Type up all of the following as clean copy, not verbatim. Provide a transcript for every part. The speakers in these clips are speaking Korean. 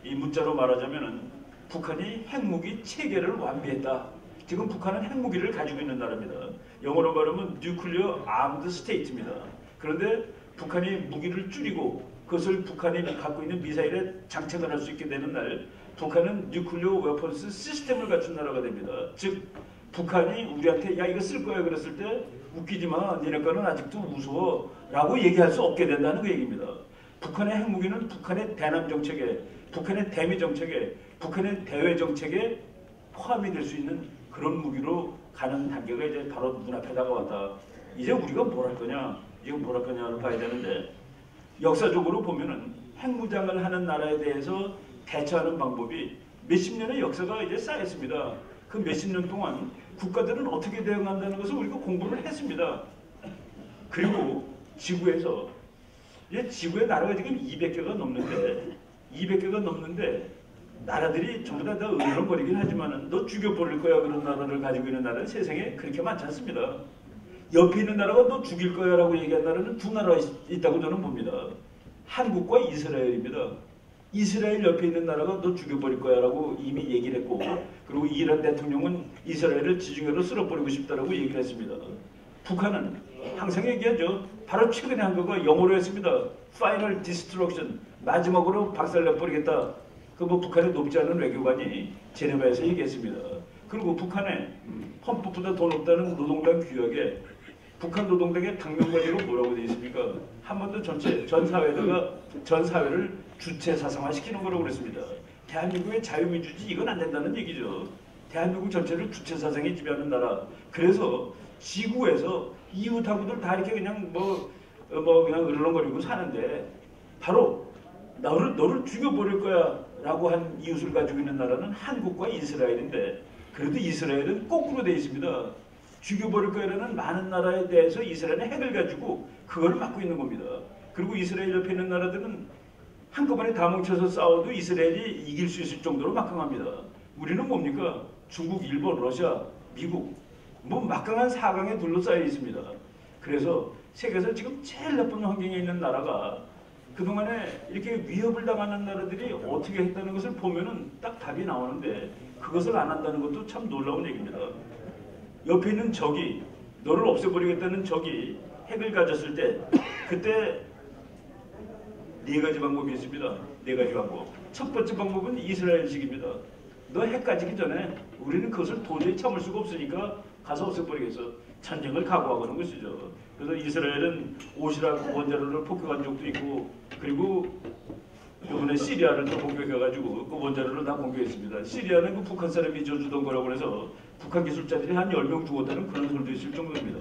이 문자로 말하자면은 북한이 핵무기 체계를 완비했다. 지금 북한은 핵무기를 가지고 있는 나라입니다. 영어로 말하면 Nuclear Armed State입니다. 그런데 북한이 무기를 줄이고 그것을 북한이 갖고 있는 미사일에 장착을 할 수 있게 되는 날 북한은 뉴클리어 웨폰스 시스템을 갖춘 나라가 됩니다. 즉 북한이 우리한테 야 이거 쓸 거야 그랬을 때 웃기지 마 니네 거는 아직도 무서워 라고 얘기할 수 없게 된다는 그 얘기입니다. 북한의 핵무기는 북한의 대남 정책에 북한의 대미 정책에 북한의 대외 정책에 포함이 될 수 있는 그런 무기로 가는 단계가 이제 바로 눈앞에 다가왔다. 이제 우리가 뭘 할 거냐 이거 뭘 할 거냐를 봐야 되는데 역사적으로 보면은 핵무장을 하는 나라에 대해서 대처하는 방법이 몇십 년의 역사가 이제 쌓였습니다. 그 몇십 년 동안 국가들은 어떻게 대응한다는 것을 우리가 공부를 했습니다. 그리고 지구에서 이제 지구의 나라가 지금 200개가 넘는데 나라들이 전부 다 으르렁거리긴 하지만은 너 죽여버릴 거야 그런 나라를 가지고 있는 나라는 세상에 그렇게 많지 않습니다. 옆에 있는 나라가 너 죽일 거야 라고 얘기한 나라는 두 나라가 있다고 저는 봅니다. 한국과 이스라엘입니다. 이스라엘 옆에 있는 나라가 너 죽여버릴 거야 라고 이미 얘기를 했고 그리고 이란 대통령은 이스라엘을 지중해로 쓸어버리고 싶다라고 얘기를 했습니다. 북한은 항상 얘기하죠. 바로 최근에 한 거가 영어로 했습니다. Final Destruction. 마지막으로 박살내버리겠다. 그 뭐 북한의 높지 않은 외교관이 제네바에서 얘기했습니다. 그리고 북한의 헌법보다 더 높다는 노동당 규약에 북한 노동당의 당면과제로 뭐라고 되어 있습니까? 한반도 전체 전 사회를 주체 사상화시키는 거라고 그랬습니다. 대한민국의 자유민주주의 이건 안 된다는 얘기죠. 대한민국 전체를 주체 사상이 지배하는 나라. 그래서 지구에서 이웃하고들 다 이렇게 그냥 그냥 으르렁거리고 사는데 바로 너를 죽여버릴 거야 라고 한 이웃을 가지고 있는 나라는 한국과 이스라엘인데 그래도 이스라엘은 거꾸로 되어 있습니다. 죽여버릴 거라는 많은 나라에 대해서 이스라엘은 핵을 가지고 그거를 막고 있는 겁니다. 그리고 이스라엘 옆에 있는 나라들은 한꺼번에 다 뭉쳐서 싸워도 이스라엘이 이길 수 있을 정도로 막강합니다. 우리는 뭡니까? 중국, 일본, 러시아, 미국 막강한 사강에 둘러싸여 있습니다. 그래서 세계에서 지금 제일 나쁜 환경에 있는 나라가 그동안에 이렇게 위협을 당하는 나라들이 어떻게 했다는 것을 보면은 딱 답이 나오는데 그것을 안 한다는 것도 참 놀라운 얘기입니다. 옆에 있는 적이 너를 없애버리겠다는 적이 핵을 가졌을 때 그때 네 가지 방법이 있습니다. 네 가지 방법. 첫 번째 방법은 이스라엘식입니다. 너 핵 가지기 전에 우리는 그것을 도저히 참을 수가 없으니까 가서 없애버리겠어. 전쟁을 각오하고는 것이죠. 그래서 이스라엘은 오시락 원자로를 폭격한 적도 있고 그리고 이번에 시리아를 또 공격해가지고 그 원자로를 다 공격했습니다. 시리아는 그 북한 사람이 저주던 거라고 해서 북한 기술자들이 한 10명 죽었다는 그런 소리도 있을 정도입니다.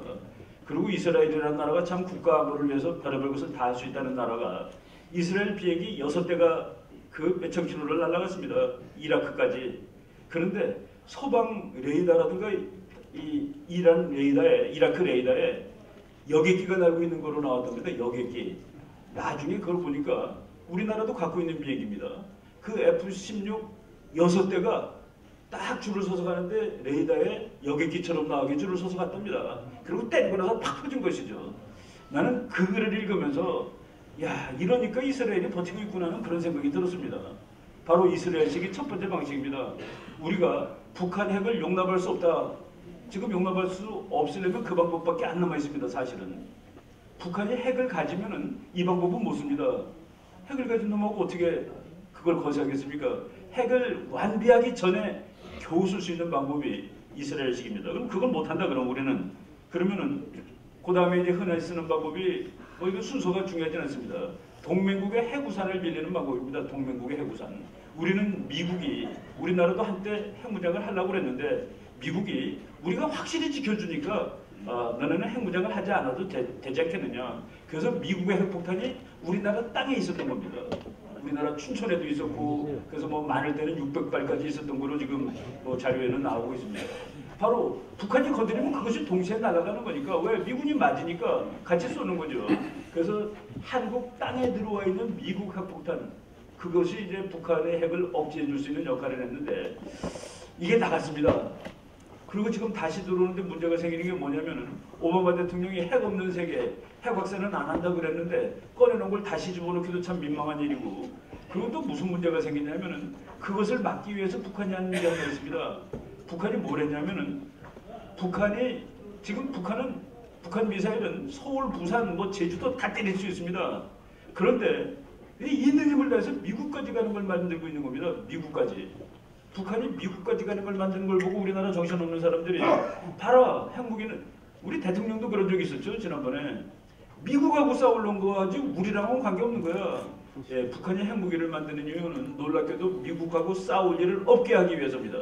그리고 이스라엘이라는 나라가 참 국가 안보를 위해서 별의별 것을 다 할 수 있다는 나라가 이스라엘 비행기 6대가 그 몇천 킬로를 날아갔습니다. 이라크까지. 그런데 서방 레이더라든가 이 이라크 레이더에 여객기가 날고 있는 거로 나왔답니다. 여객기. 나중에 그걸 보니까 우리나라도 갖고 있는 비행기입니다. 그 F-16 6대가 딱 줄을 서서 가는데 레이더에 여객기처럼 나오게 줄을 서서 갔답니다. 그리고 때리고 나서 팍 터진 것이죠. 나는 그 글을 읽으면서 야 이러니까 이스라엘이 버티고 있구나 하는 그런 생각이 들었습니다. 바로 이스라엘식이 첫 번째 방식입니다. 우리가 북한 핵을 용납할 수 없다. 지금 용납할 수 없으려면 그 방법밖에 안 남아 있습니다. 사실은. 북한이 핵을 가지면은 이 방법은 못 씁니다. 핵을 가진 놈하고 어떻게 그걸 거시하겠습니까? 핵을 완비하기 전에 겨우 쓸 수 있는 방법이 이스라엘식입니다. 그럼 그걸 못한다 그럼 우리는. 그러면은 그 다음에 이제 흔히 쓰는 방법이 이거 순서가 중요하지 않습니다. 동맹국의 해구산을 빌리는 방법입니다. 동맹국의 해구산. 우리는 미국이 우리나라도 한때 핵무장을 하려고 그랬는데 미국이 우리가 확실히 지켜주니까 너네는 핵무장을 하지 않아도 되지 않겠느냐. 그래서 미국의 핵폭탄이 우리나라 땅에 있었던 겁니다. 우리나라 춘천에도 있었고 그래서 많을 때는 600발까지 있었던 거로 지금 자료에는 나오고 있습니다. 바로 북한이 건드리면 그것이 동시에 날아가는 거니까 왜 미군이 맞으니까 같이 쏘는 거죠. 그래서 한국 땅에 들어와 있는 미국 핵폭탄 그것이 이제 북한의 핵을 억제해 줄 수 있는 역할을 했는데 이게 나갔습니다. 그리고 지금 다시 들어오는데 문제가 생기는 게 뭐냐면은 오바마 대통령이 핵 없는 세계, 핵 확산은 안 한다고 그랬는데 꺼내놓은 걸 다시 집어넣기도 참 민망한 일이고 그리고 또 무슨 문제가 생기냐면은 그것을 막기 위해서 북한이 하는 일이 하나 있습니다. 북한이 뭘 했냐면은 북한 미사일은 서울, 부산, 뭐 제주도 다 때릴 수 있습니다. 그런데 있는 힘을 다해서 미국까지 가는 걸 만들고 있는 겁니다. 미국까지. 북한이 미국까지 가는 걸 만드는 걸 보고 우리나라 정신없는 사람들이 봐라, 핵무기는 우리 대통령도 그런 적이 있었죠. 지난번에 미국하고 싸우려는 거지 우리랑은 관계없는 거야. 예, 북한이 핵무기를 만드는 이유는 놀랍게도 미국하고 싸울 일을 없게 하기 위해서입니다.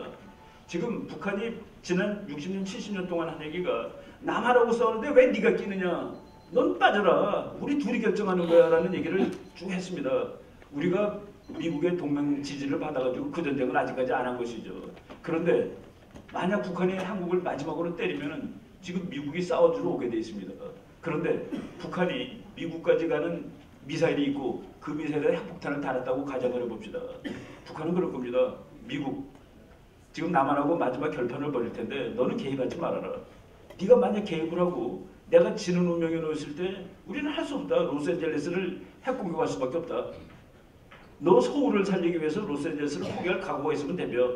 지금 북한이 지난 60년, 70년 동안 한 얘기가 남한하고 싸우는데 왜 네가 끼느냐? 넌 빠져라. 우리 둘이 결정하는 거야 라는 얘기를 쭉 했습니다. 우리가 미국의 동맹 지지를 받아가지고 그 전쟁을 아직까지 안 한 것이죠. 그런데 만약 북한이 한국을 마지막으로 때리면 지금 미국이 싸워주러 오게 돼 있습니다. 그런데 북한이 미국까지 가는 미사일이 있고 그 미사일에 핵폭탄을 달았다고 가정을 해봅시다. 북한은 그럴 겁니다. 미국 지금 남한하고 마지막 결판을 벌일 텐데 너는 개입하지 말아라. 네가 만약 개입을 하고 내가 지는 운명에 놓였을 때 우리는 할 수 없다. 로스앤젤레스를 핵공격할 수밖에 없다. 너 서울을 살리기 위해서 로스앤젤레스를 포기할 각오가 있으면 되며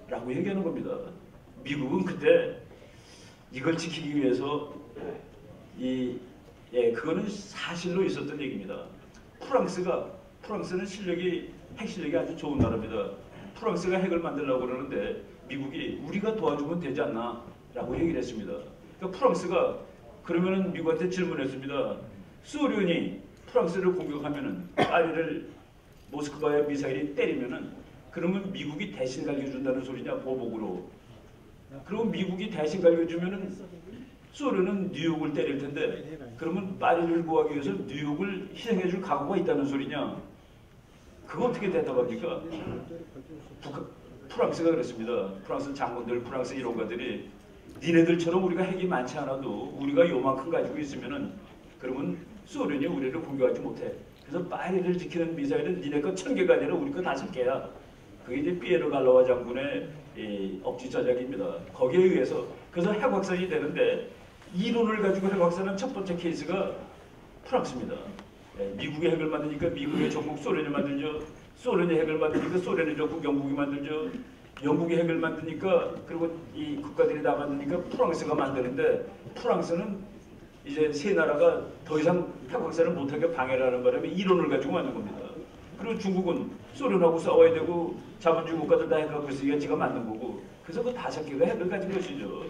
라고 얘기하는 겁니다. 미국은 그때 이걸 지키기 위해서 그거는 사실로 있었던 얘기입니다. 프랑스는 핵 실력이 아주 좋은 나라입니다. 프랑스가 핵을 만들려고 그러는데 미국이 우리가 도와주면 되지 않나 라고 얘기를 했습니다. 그러니까 프랑스가 그러면은 미국한테 질문했습니다. 소련이 프랑스를 공격하면은 파리를 모스크바의 미사일이 때리면은 그러면 미국이 대신 갈겨준다는 소리냐 보복으로. 그리고 미국이 대신 갈겨주면은 소련은 뉴욕을 때릴 텐데 그러면 파리를 구하기 위해서 뉴욕을 희생해줄 각오가 있다는 소리냐? 그거 어떻게 대답합니까? 프랑스가 그랬습니다. 프랑스 장군들, 프랑스 이론가들이 니네들처럼 우리가 핵이 많지 않아도 우리가 요만큼 가지고 있으면은 그러면 소련이 우리를 공격하지 못해. 그래서 파리를 지키는 미사일은 니네 거 1000개가 아니라 우리 거 5개야. 그게 이제 피에로 갈로와 장군의 억지 전략입니다. 거기에 의해서 그래서 핵 확산이 되는데 이론을 가지고 핵 확산한 첫 번째 케이스가 프랑스입니다. 미국의 핵을 만드니까 미국의 종국 소련이 만들죠. 소련이 핵을 만드니까 소련의 종국 영국이 만들죠. 영국이 핵을 만드니까 그리고 이 국가들이 다 만드니까 프랑스가 만드는데 프랑스는 이제 세 나라가 더 이상 핵 확산을 못하게 방해를 하는 바람에 이론을 가지고 만든 겁니다. 그리고 중국은 소련하고 싸워야 되고 자본주의 국가들 다 핵 갖고 있으니까 지가 만든 거고 그래서 그 5개가 핵을 가진 것이죠.